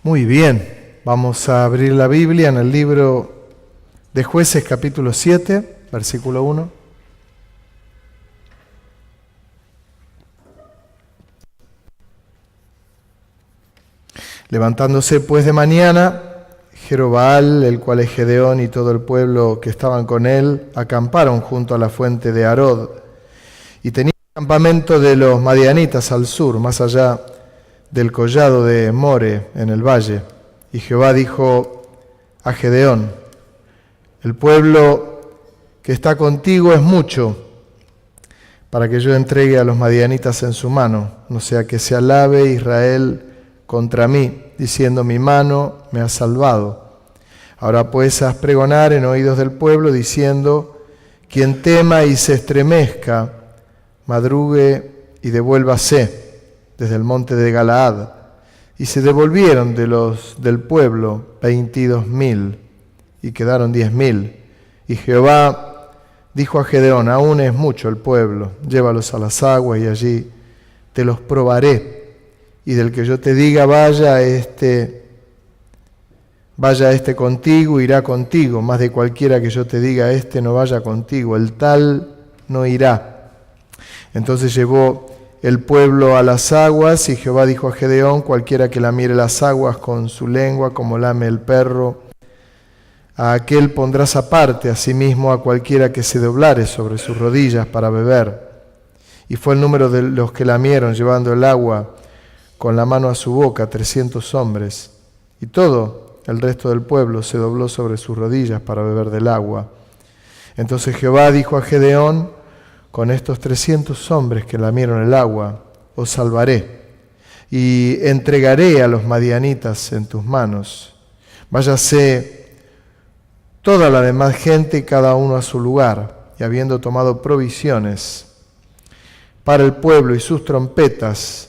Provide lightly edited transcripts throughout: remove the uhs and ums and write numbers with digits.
Muy bien, vamos a abrir la Biblia en el libro de Jueces capítulo 7, versículo 1. Levantándose pues de mañana, Jerobbaal, el cual es Gedeón, y todo el pueblo que estaban con él, acamparon junto a la fuente de Arod, y tenían el campamento de los madianitas al sur, más allá del collado de More, en el valle. Y Jehová dijo a Gedeón: el pueblo que está contigo es mucho, para que yo entregue a los madianitas en su mano, no sea que se alabe Israel contra mí, diciendo: mi mano me ha salvado. Ahora pues haz pregonar en oídos del pueblo, diciendo: quien tema y se estremezca, madrugue y devuélvase desde el monte de Galaad. Y se devolvieron del pueblo 22,000, y quedaron 10,000. Y Jehová dijo a Gedeón: aún es mucho el pueblo, llévalos a las aguas, y allí te los probaré. Y del que yo te diga, vaya este contigo, irá contigo. Más de cualquiera que yo te diga, este no vaya contigo, el tal no irá. Entonces llevó el pueblo a las aguas, y Jehová dijo a Gedeón: cualquiera que lamiere las aguas con su lengua, como lame el perro, a aquel pondrás aparte, asimismo a cualquiera que se doblare sobre sus rodillas para beber. Y fue el número de los que lamieron, llevando el agua con la mano a su boca, 300 hombres. Y todo el resto del pueblo se dobló sobre sus rodillas para beber del agua. Entonces Jehová dijo a Gedeón: con estos 300 hombres que lamieron el agua, os salvaré, y entregaré a los madianitas en tus manos. Váyase toda la demás gente, cada uno a su lugar. Y habiendo tomado provisiones para el pueblo y sus trompetas,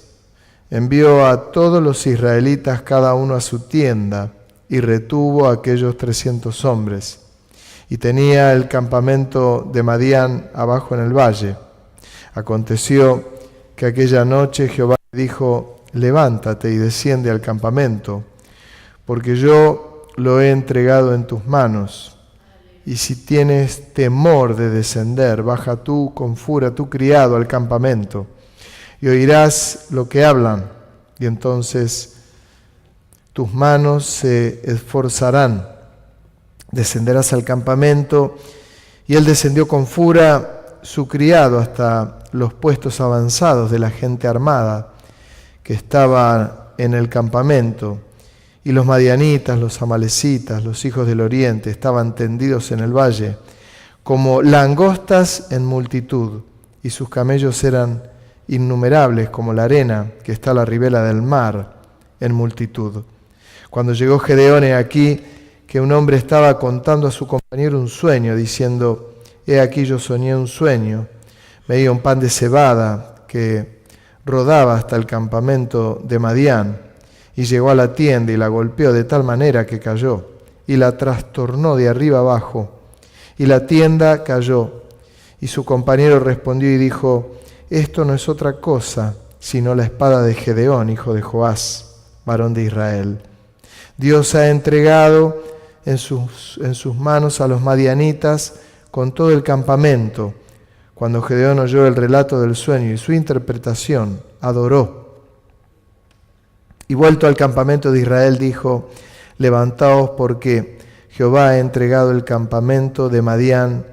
envió a todos los israelitas cada uno a su tienda, y retuvo a aquellos 300 hombres. Y tenía el campamento de Madián abajo en el valle. Aconteció que aquella noche Jehová dijo: levántate y desciende al campamento, porque yo lo he entregado en tus manos. Y si tienes temor de descender, baja tú con furia tu criado al campamento, y oirás lo que hablan, y entonces tus manos se esforzarán. Descenderás al campamento. Y él descendió con furia su criado hasta los puestos avanzados de la gente armada que estaba en el campamento. Y los madianitas, los amalecitas, los hijos del oriente, estaban tendidos en el valle, como langostas en multitud, y sus camellos eran innumerables como la arena que está a la ribera del mar en multitud. Cuando llegó Gedeón, he aquí que un hombre estaba contando a su compañero un sueño, diciendo: he aquí yo soñé un sueño, veía un pan de cebada que rodaba hasta el campamento de Madián, y llegó a la tienda y la golpeó de tal manera que cayó, y la trastornó de arriba abajo, y la tienda cayó. Y su compañero respondió y dijo: esto no es otra cosa sino la espada de Gedeón, hijo de Joás, varón de Israel. Dios ha entregado en sus manos a los madianitas con todo el campamento. Cuando Gedeón oyó el relato del sueño y su interpretación, adoró. Y vuelto al campamento de Israel, dijo: levantaos, porque Jehová ha entregado el campamento de Madián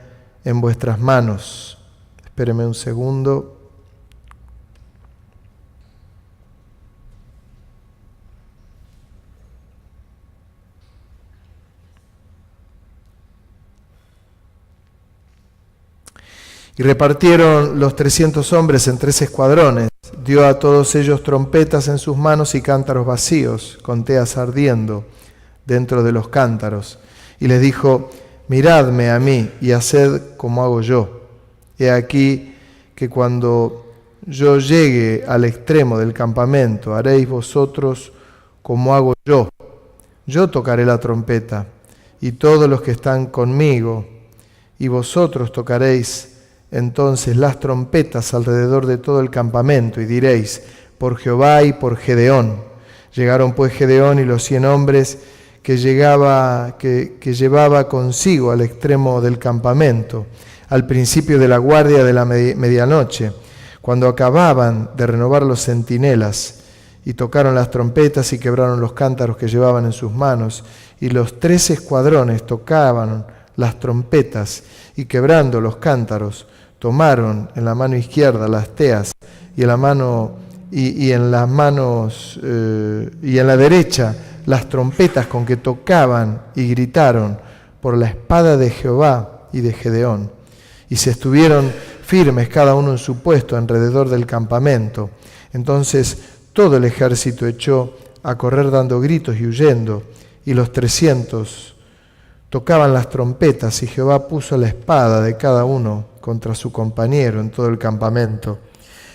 en vuestras manos. Espéreme un segundo. Y repartieron los 300 hombres en 3 escuadrones. Dio a todos ellos trompetas en sus manos y cántaros vacíos, con teas ardiendo dentro de los cántaros. Y les dijo: miradme a mí y haced como hago yo. He aquí que cuando yo llegue al extremo del campamento, haréis vosotros como hago yo. Yo tocaré la trompeta, y todos los que están conmigo, y vosotros tocaréis entonces las trompetas alrededor de todo el campamento, y diréis: por Jehová y por Gedeón. Llegaron pues Gedeón y los 100 hombres que llevaba consigo al extremo del campamento, al principio de la guardia de la medianoche, cuando acababan de renovar los centinelas, y tocaron las trompetas y quebraron los cántaros que llevaban en sus manos, y los 3 escuadrones tocaban las trompetas, y quebrando los cántaros, tomaron en la mano izquierda las teas, y en la derecha las trompetas con que tocaban y gritaron por la espada de Jehová y de Gedeón. Y se estuvieron firmes cada uno en su puesto alrededor del campamento. Entonces todo el ejército echó a correr dando gritos y huyendo, y los 300 tocaban las trompetas, y Jehová puso la espada de cada uno contra su compañero en todo el campamento.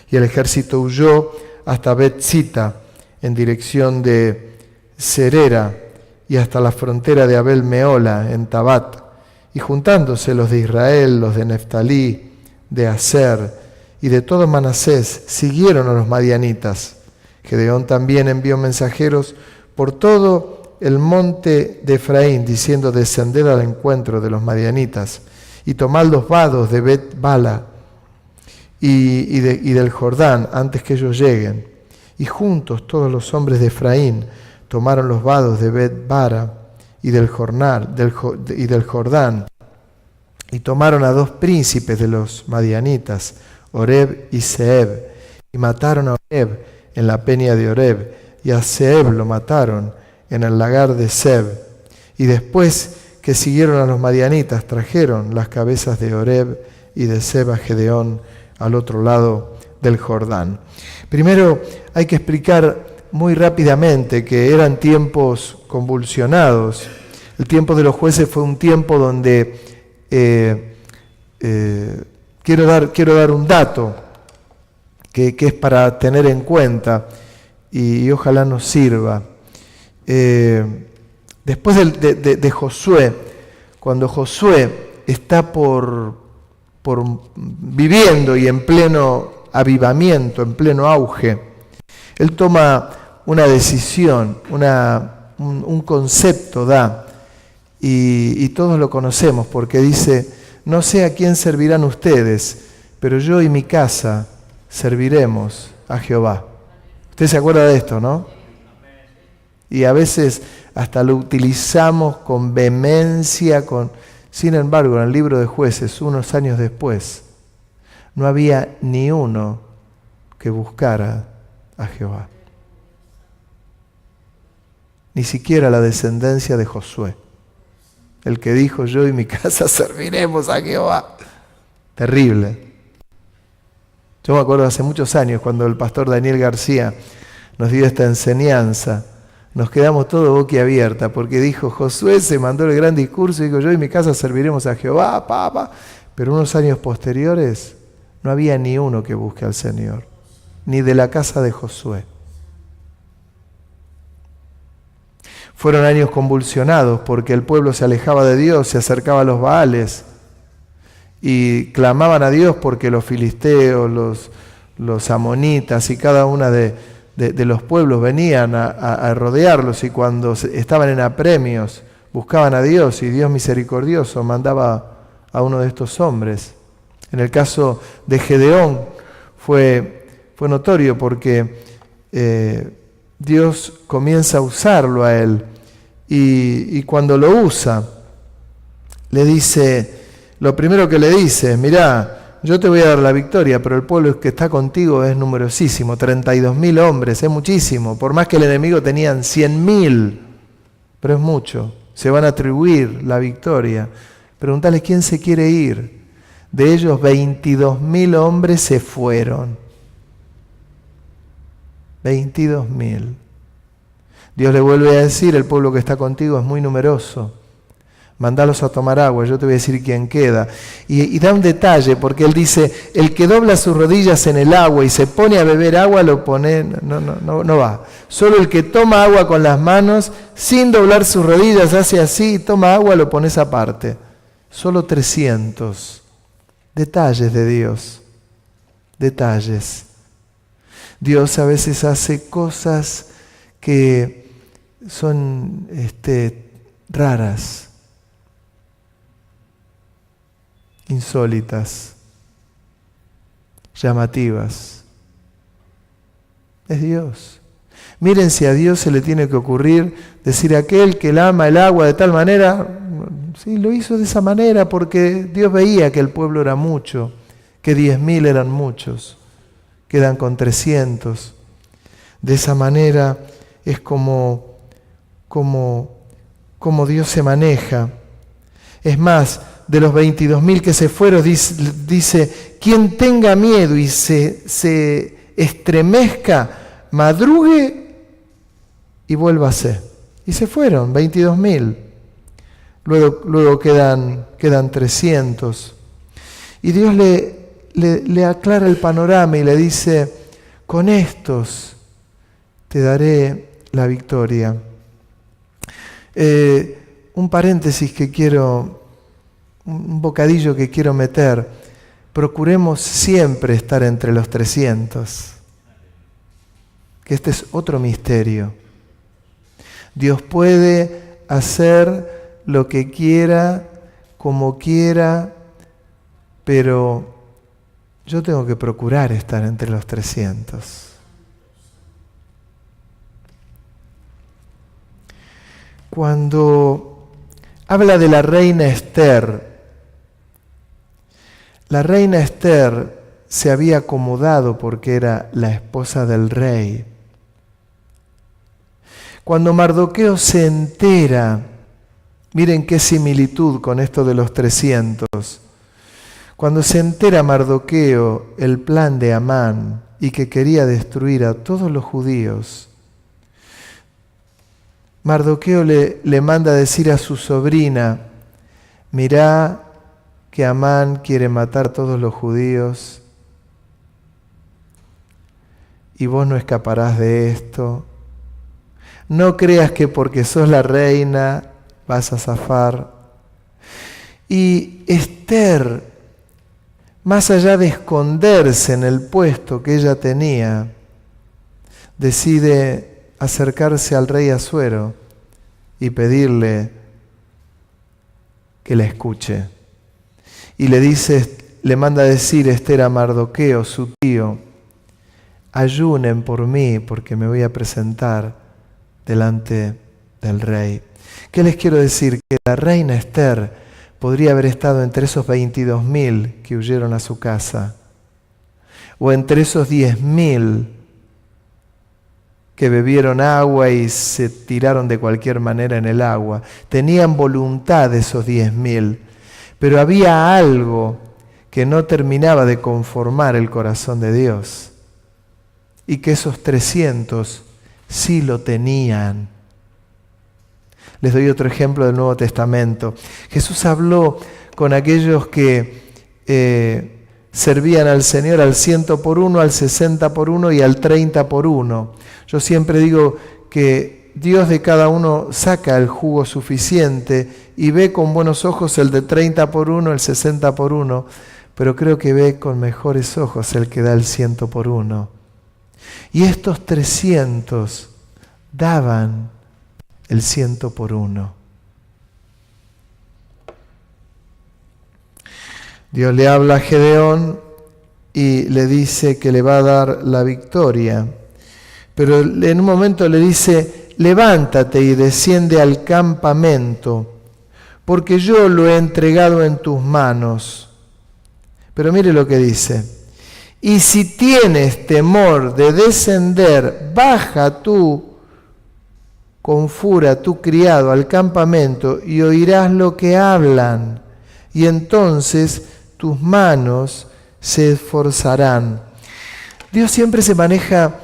Y el ejército huyó hasta Bet-Sita, en dirección de Serera, y hasta la frontera de Abel-Meola, en Tabat. Y juntándose los de Israel, los de Neftalí, de Aser y de todo Manasés, siguieron a los madianitas. Gedeón también envió mensajeros por todo el monte de Efraín, diciendo: descended al encuentro de los madianitas, y tomad los vados de Bet-Bala y del Jordán, antes que ellos lleguen. Y juntos todos los hombres de Efraín tomaron los vados de Bet-Bara y del Jordán, y tomaron a 2 príncipes de los madianitas, Oreb y Zeeb, y mataron a Oreb en la peña de Oreb, y a Zeeb lo mataron en el lagar de Zeb. Y después que siguieron a los madianitas, trajeron las cabezas de Oreb y de Zeeb a Gedeón al otro lado del Jordán. Primero hay que explicar muy rápidamente que eran tiempos convulsionados. El tiempo de los jueces fue un tiempo donde quiero dar un dato que es para tener en cuenta y ojalá nos sirva. Después de Josué, cuando Josué está por viviendo y en pleno avivamiento, en pleno auge, él toma una decisión, un concepto da, y todos lo conocemos porque dice: no sé a quién servirán ustedes, pero yo y mi casa serviremos a Jehová. Usted se acuerda de esto, ¿no? Y a veces hasta lo utilizamos con vehemencia, sin embargo, en el libro de Jueces, unos años después, no había ni uno que buscara a Jehová. Ni siquiera la descendencia de Josué, el que dijo: yo y mi casa serviremos a Jehová. Terrible. Yo me acuerdo hace muchos años cuando el pastor Daniel García nos dio esta enseñanza, nos quedamos todos boquiabierta porque dijo: Josué se mandó el gran discurso y dijo: yo y mi casa serviremos a Jehová, papá. Pero unos años posteriores no había ni uno que busque al Señor, ni de la casa de Josué. Fueron años convulsionados porque el pueblo se alejaba de Dios, se acercaba a los Baales y clamaban a Dios porque los filisteos, los amonitas y cada una de los pueblos venían a rodearlos, y cuando estaban en apremios buscaban a Dios, y Dios misericordioso mandaba a uno de estos hombres. En el caso de Gedeón fue notorio porque Dios comienza a usarlo a él, y cuando lo usa, le dice, lo primero que le dice es: mirá, yo te voy a dar la victoria, pero el pueblo que está contigo es numerosísimo, 32.000 hombres, es muchísimo, por más que el enemigo tenían 100.000, pero es mucho, se van a atribuir la victoria. Preguntale quién se quiere ir. De ellos 22.000 hombres se fueron. 22.000. Dios le vuelve a decir: el pueblo que está contigo es muy numeroso, mandalos a tomar agua, yo te voy a decir quién queda. Y da un detalle, porque él dice: el que dobla sus rodillas en el agua y se pone a beber agua, lo pone, no va. Solo el que toma agua con las manos, sin doblar sus rodillas, hace así y toma agua, lo pones aparte. Solo 300. Detalles de Dios. Detalles. Dios a veces hace cosas que son raras, insólitas, llamativas. Es Dios. Miren si a Dios se le tiene que ocurrir decir aquel que él ama el agua de tal manera. Sí, lo hizo de esa manera porque Dios veía que el pueblo era mucho, que 10.000 eran muchos, quedan con 300. De esa manera es como Dios se maneja. Es más, de los 22.000 que se fueron, dice, quien tenga miedo y se estremezca, madrugue y vuélvase. Y se fueron, 22.000. Luego quedan 300. Y Dios le aclara el panorama y le dice, con estos te daré la victoria. Un paréntesis que quiero, un bocadillo que quiero meter. Procuremos siempre estar entre los 300. Que este es otro misterio. Dios puede hacer lo que quiera, como quiera, pero yo tengo que procurar estar entre los 300. Cuando habla de la reina Esther se había acomodado porque era la esposa del rey. Cuando Mardoqueo se entera, miren qué similitud con esto de los 300. Cuando se entera Mardoqueo el plan de Amán y que quería destruir a todos los judíos, Mardoqueo le manda a decir a su sobrina, mirá que Amán quiere matar a todos los judíos y vos no escaparás de esto. No creas que porque sos la reina vas a zafar. Y Esther, más allá de esconderse en el puesto que ella tenía, decide acercarse al rey Asuero y pedirle que la escuche. Y le manda a decir Esther a Mardoqueo, su tío, ayunen por mí porque me voy a presentar delante del rey. ¿Qué les quiero decir? Que la reina Esther podría haber estado entre esos 22.000 que huyeron a su casa, o entre esos 10.000 que bebieron agua y se tiraron de cualquier manera en el agua. Tenían voluntad esos 10.000, pero había algo que no terminaba de conformar el corazón de Dios, y que esos 300 sí lo tenían. Les doy otro ejemplo del Nuevo Testamento. Jesús habló con aquellos que servían al Señor al 100 por 1, al 60 por 1 y al 30 por 1. Yo siempre digo que Dios de cada uno saca el jugo suficiente y ve con buenos ojos el de 30 por 1, el 60 por 1, pero creo que ve con mejores ojos el que da el 100 por 1. Y estos 300 daban el 100 por 1. Dios le habla a Gedeón y le dice que le va a dar la victoria. Pero en un momento le dice, levántate y desciende al campamento, porque yo lo he entregado en tus manos. Pero mire lo que dice. Y si tienes temor de descender, baja tú con fura tu criado al campamento y oirás lo que hablan. Y entonces tus manos se esforzarán. Dios siempre se maneja,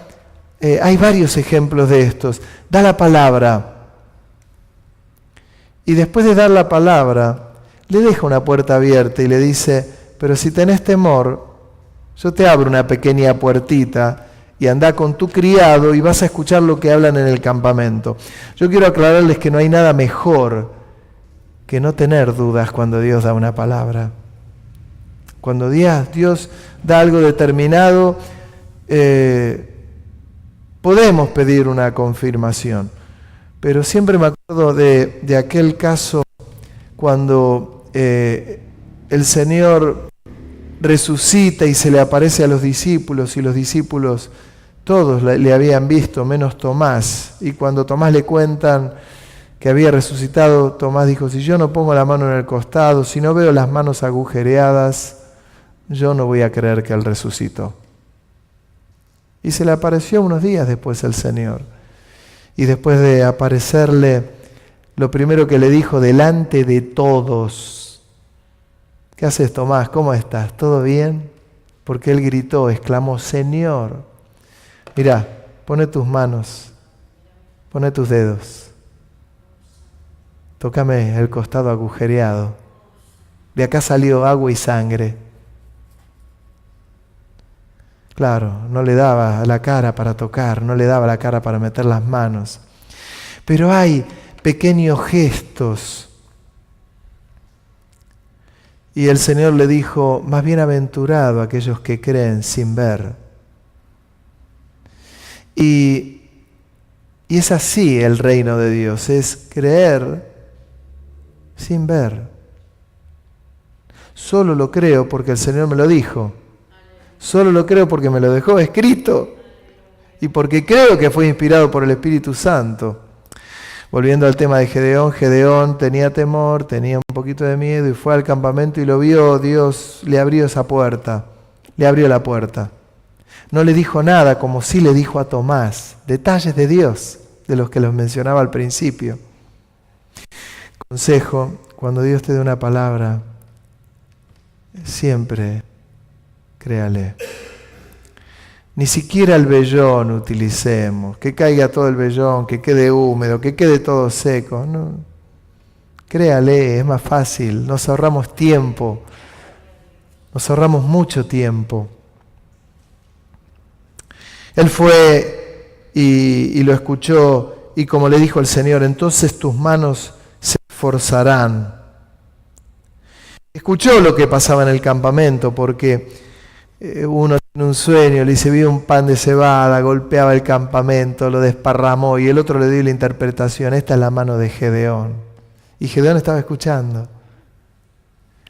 hay varios ejemplos de estos. Da la palabra. Y después de dar la palabra, le deja una puerta abierta y le dice, pero si tenés temor, yo te abro una pequeña puertita y anda con tu criado y vas a escuchar lo que hablan en el campamento. Yo quiero aclararles que no hay nada mejor que no tener dudas cuando Dios da una palabra. Cuando Dios da algo determinado, podemos pedir una confirmación. Pero siempre me acuerdo de aquel caso cuando el Señor resucita y se le aparece a los discípulos, y los discípulos todos le habían visto, menos Tomás. Y cuando Tomás le cuentan que había resucitado, Tomás dijo: si yo no pongo la mano en el costado, si no veo las manos agujereadas, yo no voy a creer que Él resucitó. Y se le apareció unos días después el Señor. Y después de aparecerle, lo primero que le dijo delante de todos: ¿qué haces, Tomás? ¿Cómo estás? ¿Todo bien? Porque él gritó, exclamó: Señor, mirá, pone tus manos, pone tus dedos, tócame el costado agujereado. De acá salió agua y sangre. Claro, no le daba la cara para tocar, no le daba la cara para meter las manos. Pero hay pequeños gestos. Y el Señor le dijo: más bienaventurado aquellos que creen sin ver. Y es así el reino de Dios, es creer sin ver. Solo lo creo porque el Señor me lo dijo. Solo lo creo porque me lo dejó escrito y porque creo que fue inspirado por el Espíritu Santo. Volviendo al tema de Gedeón, Gedeón tenía temor, tenía un poquito de miedo y fue al campamento y lo vio. Dios le abrió esa puerta, le abrió la puerta. No le dijo nada, como sí le dijo a Tomás, detalles de Dios, de los que los mencionaba al principio. Consejo: cuando Dios te dé una palabra, siempre créale. Ni siquiera el vellón utilicemos, que caiga todo el vellón, que quede húmedo, que quede todo seco. No. Créale, es más fácil, nos ahorramos tiempo, nos ahorramos mucho tiempo. Él fue y lo escuchó, y como le dijo el Señor: entonces tus manos se esforzarán. Escuchó lo que pasaba en el campamento, porque uno tiene un sueño, le dice: vi un pan de cebada, golpeaba el campamento, lo desparramó, y el otro le dio la interpretación: esta es la mano de Gedeón. Y Gedeón estaba escuchando.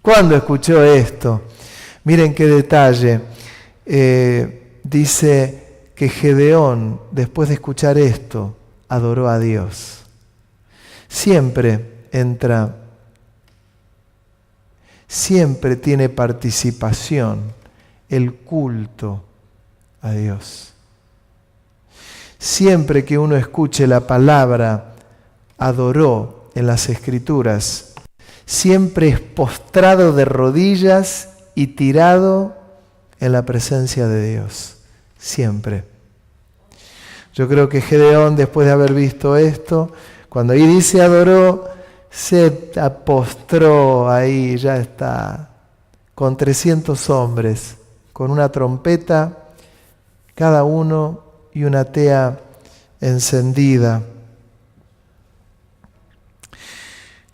¿Cuándo escuchó esto? Miren qué detalle. Dice que Gedeón, después de escuchar esto, adoró a Dios. Siempre entra, siempre tiene participación el culto a Dios. Siempre que uno escuche la palabra adoró en las Escrituras, siempre es postrado de rodillas y tirado en la presencia de Dios. Siempre. Yo creo que Gedeón, después de haber visto esto, cuando ahí dice adoró, se postró ahí, ya está, con 300 hombres, con una trompeta, cada uno, y una tea encendida.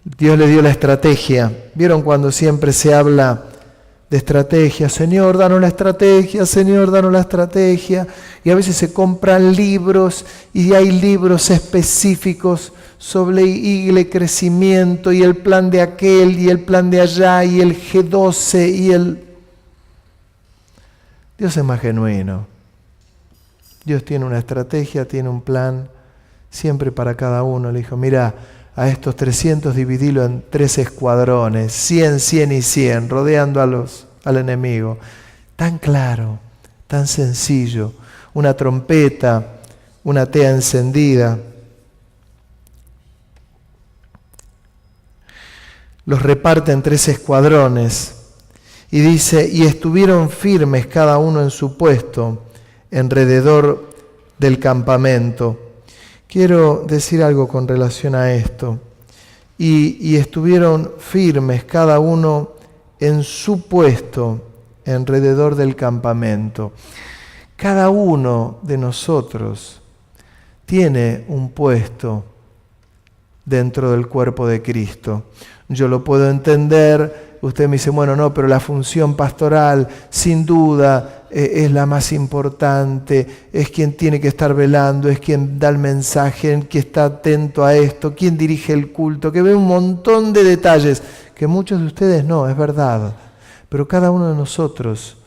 Dios le dio la estrategia. ¿Vieron cuando siempre se habla de estrategia? Señor, danos la estrategia, Señor, danos la estrategia. Y a veces se compran libros y hay libros específicos sobre crecimiento y el plan de aquel y el plan de allá y el G12 y el... Dios es más genuino. Dios tiene una estrategia, tiene un plan siempre para cada uno. Le dijo: mira, a estos 300 dividilo en 3 escuadrones, 100, 100 y 100, rodeando al enemigo. Tan claro, tan sencillo. Una trompeta, una tea encendida. Los reparte en 3 escuadrones. Y dice: y estuvieron firmes cada uno en su puesto, alrededor del campamento. Quiero decir algo con relación a esto. Y estuvieron firmes cada uno en su puesto, alrededor del campamento. Cada uno de nosotros tiene un puesto dentro del cuerpo de Cristo. Yo lo puedo entender. Usted me dice: bueno, no, pero la función pastoral, sin duda, es la más importante, es quien tiene que estar velando, es quien da el mensaje, quien está atento a esto, quien dirige el culto, que ve un montón de detalles, que muchos de ustedes no, es verdad, pero cada uno de nosotros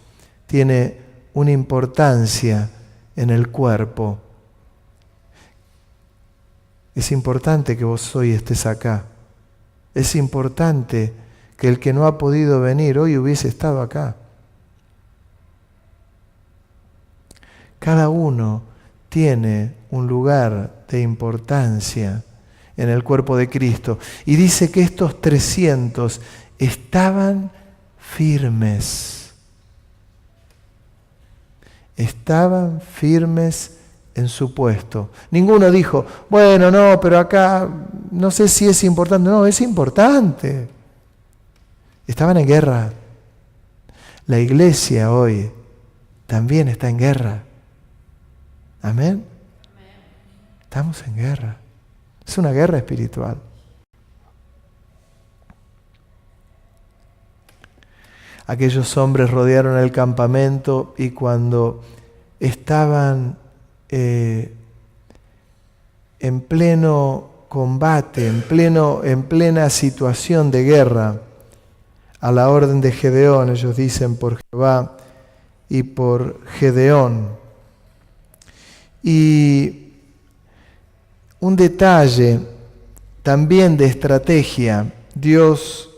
tiene una importancia en el cuerpo. Es importante que vos hoy estés acá. Es importante que el que no ha podido venir hoy hubiese estado acá. Cada uno tiene un lugar de importancia en el cuerpo de Cristo. Y dice que estos 300 estaban firmes. Estaban firmes en su puesto. Ninguno dijo, bueno, no, pero acá no sé si es importante. No, es importante. Estaban en guerra. La iglesia hoy también está en guerra. ¿Amén? Estamos en guerra. Es una guerra espiritual. Aquellos hombres rodearon el campamento y cuando estaban en pleno combate, en plena situación de guerra, a la orden de Gedeón, ellos dicen por Jehová y por Gedeón. Y un detalle también de estrategia, Dios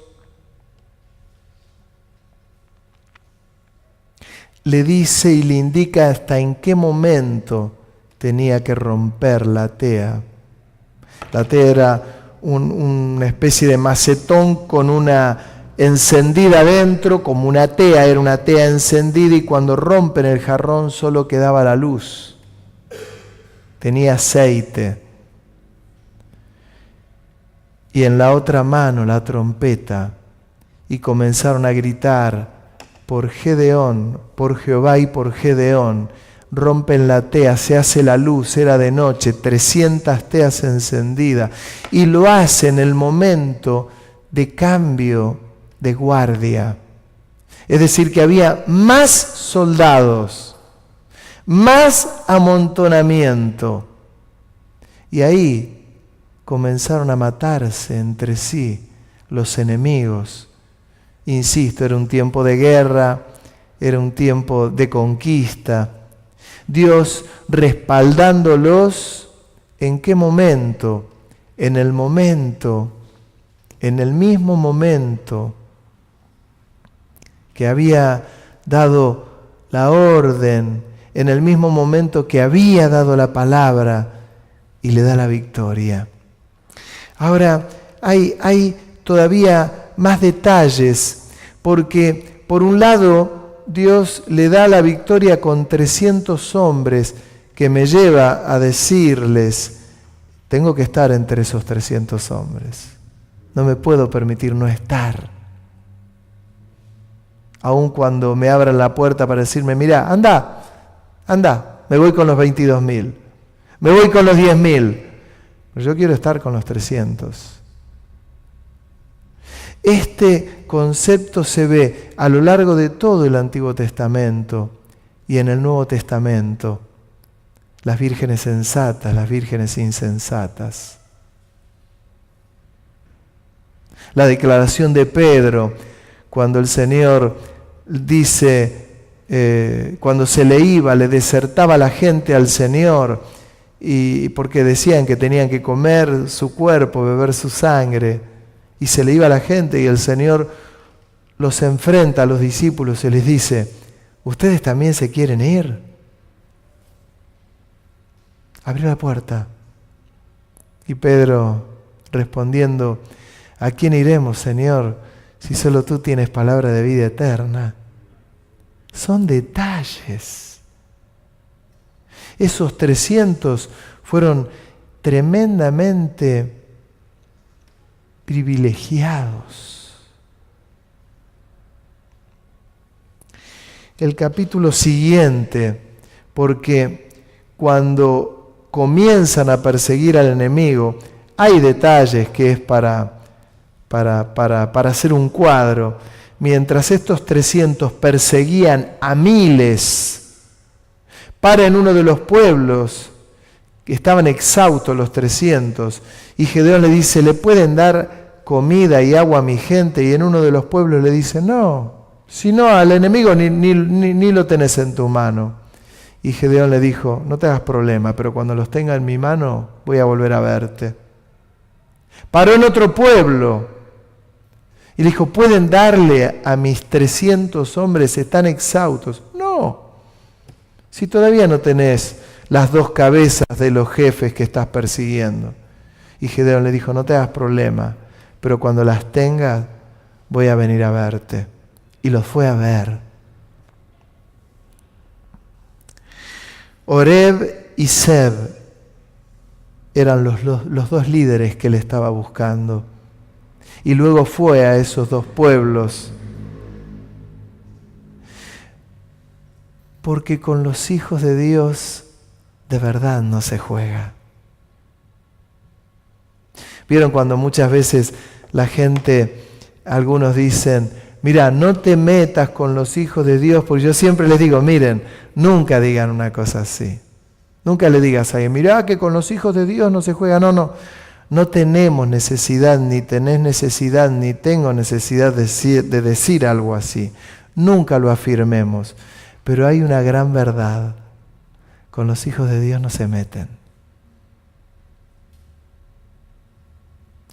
le dice y le indica hasta en qué momento tenía que romper la tea. La tea era una especie de macetón con una encendida adentro, como una tea, era una tea encendida y cuando rompen el jarrón solo quedaba la luz. Tenía aceite. Y en la otra mano la trompeta. Y comenzaron a gritar por Gedeón, por Jehová y por Gedeón. Rompen la tea, se hace la luz, era de noche, 300 teas encendidas. Y lo hace en el momento de cambio de guardia. Es decir, que había más soldados, más amontonamiento. Y ahí comenzaron a matarse entre sí los enemigos. Insisto, era un tiempo de guerra, era un tiempo de conquista. Dios respaldándolos, ¿en qué momento? En el mismo momento que había dado la orden, en el mismo momento que había dado la palabra y le da la victoria. Ahora, hay todavía más detalles, porque por un lado Dios le da la victoria con 300 hombres, que me lleva a decirles, tengo que estar entre esos 300 hombres. No me puedo permitir no estar. Aun cuando me abran la puerta para decirme, mira, anda, me voy con los 22.000, me voy con los 10.000. Pero yo quiero estar con los 300. Este concepto se ve a lo largo de todo el Antiguo Testamento y en el Nuevo Testamento. Las vírgenes sensatas, las vírgenes insensatas. La declaración de Pedro, cuando el Señor dice, cuando se le iba, le desertaba la gente al Señor, y porque decían que tenían que comer su cuerpo, beber su sangre, y se le iba la gente y el Señor los enfrenta a los discípulos y les dice, ¿ustedes también se quieren ir? Abrió la puerta y Pedro respondiendo, ¿a quién iremos, Señor, si solo tú tienes palabra de vida eterna? Son detalles. Esos 300 fueron tremendamente privilegiados. El capítulo siguiente, porque cuando comienzan a perseguir al enemigo, hay detalles que es para hacer un cuadro. mientras estos 300 perseguían a miles, para en uno de los pueblos, que estaban exhaustos los 300, y Gedeón le dice, ¿le pueden dar comida y agua a mi gente? Y en uno de los pueblos le dice, no, si no al enemigo ni lo tenés en tu mano. Y Gedeón le dijo, no te hagas problema, pero cuando los tenga en mi mano voy a volver a verte. Paró en otro pueblo y le dijo, ¿pueden darle a mis 300 hombres? Están exhaustos. No, si todavía no tenés las 2 cabezas de los jefes que estás persiguiendo. Y Gedeón le dijo, no te hagas problema, pero cuando las tengas voy a venir a verte. Y los fue a ver. Oreb y Zeb eran los 2 líderes que él estaba buscando. Y luego fue a esos 2 pueblos. Porque con los hijos de Dios de verdad no se juega. ¿Vieron cuando muchas veces la gente, algunos dicen, mira, no te metas con los hijos de Dios? Porque yo siempre les digo, miren, nunca digan una cosa así. Nunca le digas a alguien, mirá que con los hijos de Dios no se juega. No tenemos necesidad, ni tenés necesidad, ni tengo necesidad de decir algo así. Nunca lo afirmemos. Pero hay una gran verdad. Con los hijos de Dios no se meten.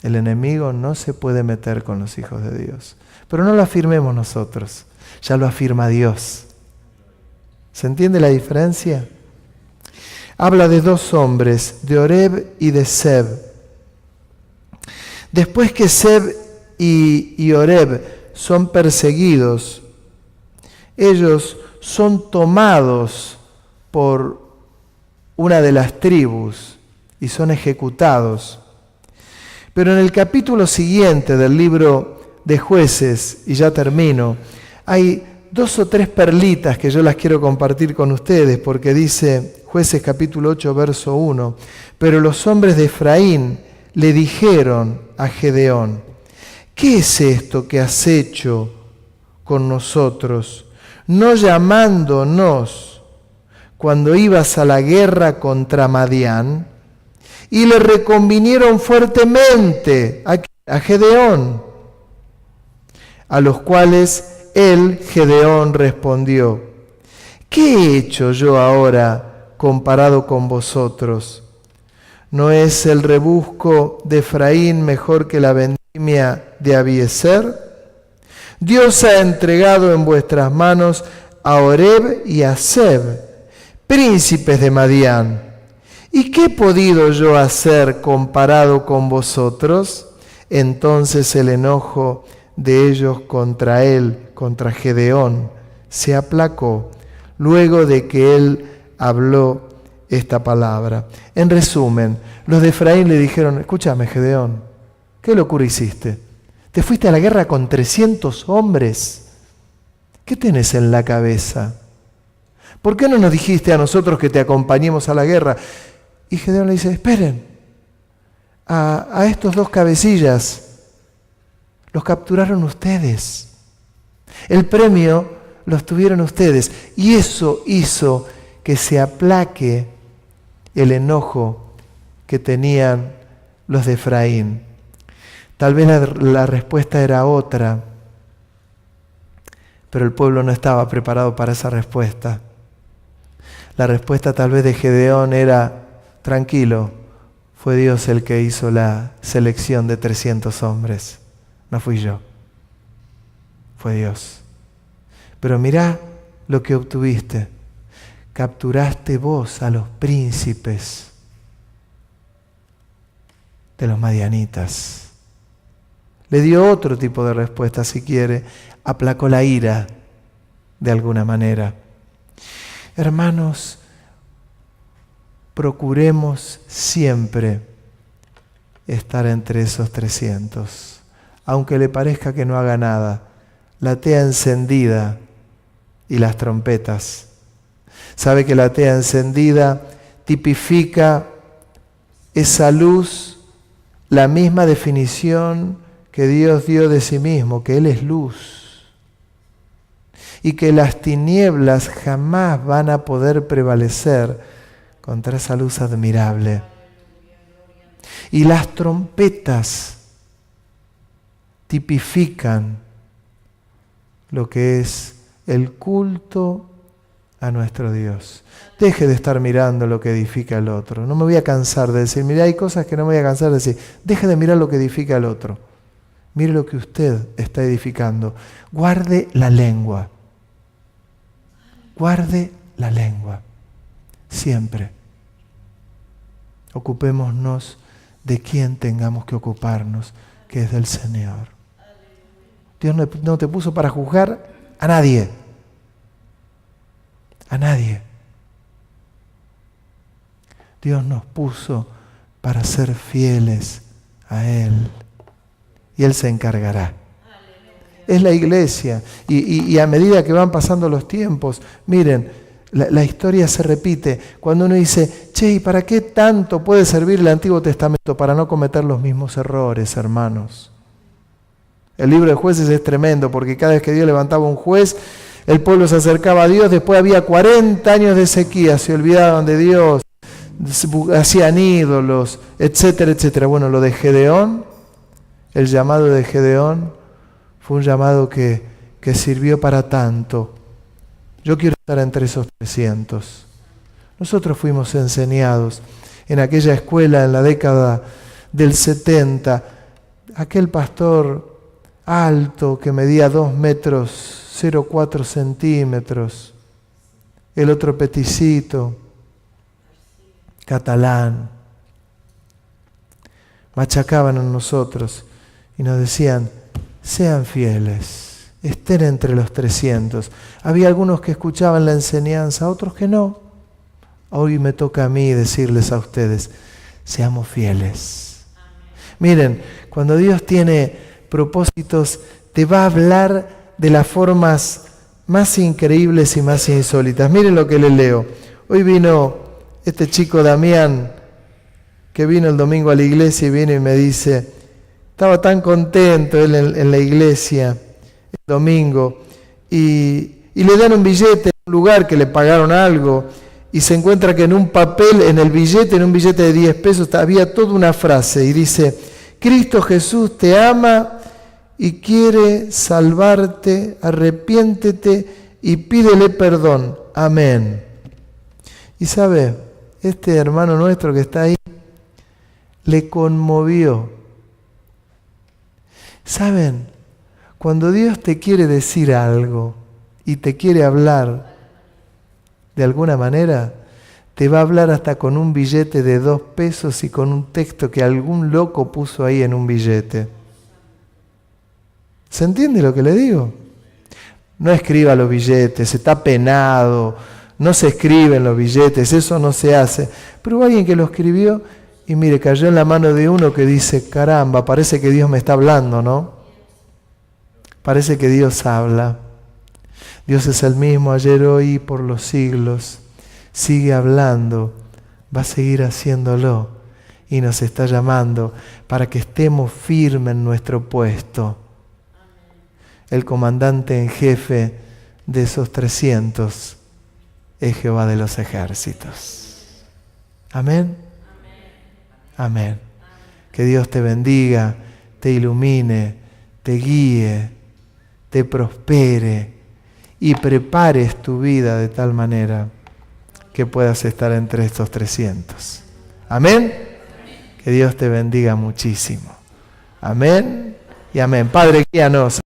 El enemigo no se puede meter con los hijos de Dios. Pero no lo afirmemos nosotros, ya lo afirma Dios. ¿Se entiende la diferencia? Habla de 2 hombres, de Oreb y de Zeb. Después que Zeb y Oreb son perseguidos, ellos son tomados por una de las tribus y son ejecutados. Pero en el capítulo siguiente del libro de Jueces, y ya termino, hay 2 o 3 perlitas que yo las quiero compartir con ustedes, porque dice Jueces capítulo 8, verso 1, pero los hombres de Efraín le dijeron a Gedeón, ¿qué es esto que has hecho con nosotros, no llamándonos cuando ibas a la guerra contra Madián? Y le reconvinieron fuertemente a Gedeón, a los cuales él, Gedeón, respondió, ¿qué he hecho yo ahora comparado con vosotros? ¿No es el rebusco de Efraín mejor que la vendimia de Abiezer? Dios ha entregado en vuestras manos a Oreb y a Zeb, príncipes de Madián. ¿Y qué he podido yo hacer comparado con vosotros? Entonces el enojo de ellos contra él, contra Gedeón, se aplacó luego de que él habló esta palabra. En resumen, los de Efraín le dijeron, escúchame Gedeón, ¿qué locura hiciste? ¿Te fuiste a la guerra con 300 hombres? ¿Qué tenés en la cabeza? ¿Por qué no nos dijiste a nosotros que te acompañemos a la guerra? Y Gedeón le dice, esperen, a estos 2 cabecillas los capturaron ustedes. El premio los tuvieron ustedes. Y eso hizo que se aplaque el enojo que tenían los de Efraín. Tal vez la respuesta era otra, pero el pueblo no estaba preparado para esa respuesta. La respuesta tal vez de Gedeón era, tranquilo, fue Dios el que hizo la selección de 300 hombres. No fui yo, fue Dios. Pero mirá lo que obtuviste. Capturaste vos a los príncipes de los madianitas. Le dio otro tipo de respuesta, si quiere. Aplacó la ira de alguna manera. Hermanos, procuremos siempre estar entre esos 300. Aunque le parezca que no haga nada, la tea encendida y las trompetas. Sabe que la tea encendida tipifica esa luz, la misma definición que Dios dio de sí mismo, que Él es luz. y que las tinieblas jamás van a poder prevalecer contra esa luz admirable. Y las trompetas tipifican lo que es el culto a nuestro Dios. Deje de estar mirando lo que edifica el otro. No me voy a cansar de decir, mira, hay cosas que no me voy a cansar de decir. Deje de mirar lo que edifica el otro. Mire lo que usted está edificando. Guarde la lengua. Guarde la lengua. Siempre. Ocupémonos de quien tengamos que ocuparnos, que es del Señor. Dios no te puso para juzgar a nadie. A nadie. Dios nos puso para ser fieles a Él. Y Él se encargará. Es la iglesia. Y a medida que van pasando los tiempos, miren, la historia se repite. Cuando uno dice, che, ¿y para qué tanto puede servir el Antiguo Testamento? Para no cometer los mismos errores, hermanos. El libro de Jueces es tremendo, porque cada vez que Dios levantaba un juez, el pueblo se acercaba a Dios. Después había 40 años de sequía, se olvidaban de Dios, hacían ídolos, etcétera, etcétera. Bueno, lo de Gedeón, el llamado de Gedeón, fue un llamado que sirvió para tanto. Yo quiero estar entre esos 300. Nosotros fuimos enseñados en aquella escuela en la década del 70. Aquel pastor alto que medía 2 metros 0,4 centímetros. El otro peticito, catalán. Machacaban a nosotros y nos decían, sean fieles, estén entre los 300. Había algunos que escuchaban la enseñanza, otros que no. Hoy me toca a mí decirles a ustedes, seamos fieles. Miren, cuando Dios tiene propósitos, te va a hablar de las formas más increíbles y más insólitas. Miren lo que les leo. Hoy vino este chico Damián, que vino el domingo a la iglesia y viene y me dice, estaba tan contento él en la iglesia el domingo, y le dan un billete en un lugar que le pagaron algo, y se encuentra que en un papel, en el billete, en un billete de 10 pesos, había toda una frase, y dice, Cristo Jesús te ama y quiere salvarte, arrepiéntete y pídele perdón. Amén. Y sabe, este hermano nuestro que está ahí, le conmovió. ¿Saben? Cuando Dios te quiere decir algo y te quiere hablar de alguna manera, te va a hablar hasta con un billete de 2 pesos y con un texto que algún loco puso ahí en un billete. ¿Se entiende lo que le digo? No escriba los billetes, está penado, no se escriben los billetes, eso no se hace. Pero hubo alguien que lo escribió y mire, cayó en la mano de uno que dice, caramba, parece que Dios me está hablando, ¿no? Parece que Dios habla. Dios es el mismo ayer, hoy y por los siglos. Sigue hablando, va a seguir haciéndolo y nos está llamando para que estemos firmes en nuestro puesto. El comandante en jefe de esos 300 es Jehová de los ejércitos. Amén. Amén. Que Dios te bendiga, te ilumine, te guíe, te prospere y prepares tu vida de tal manera que puedas estar entre estos 300. Amén. Que Dios te bendiga muchísimo. Amén y amén. Padre, guíanos.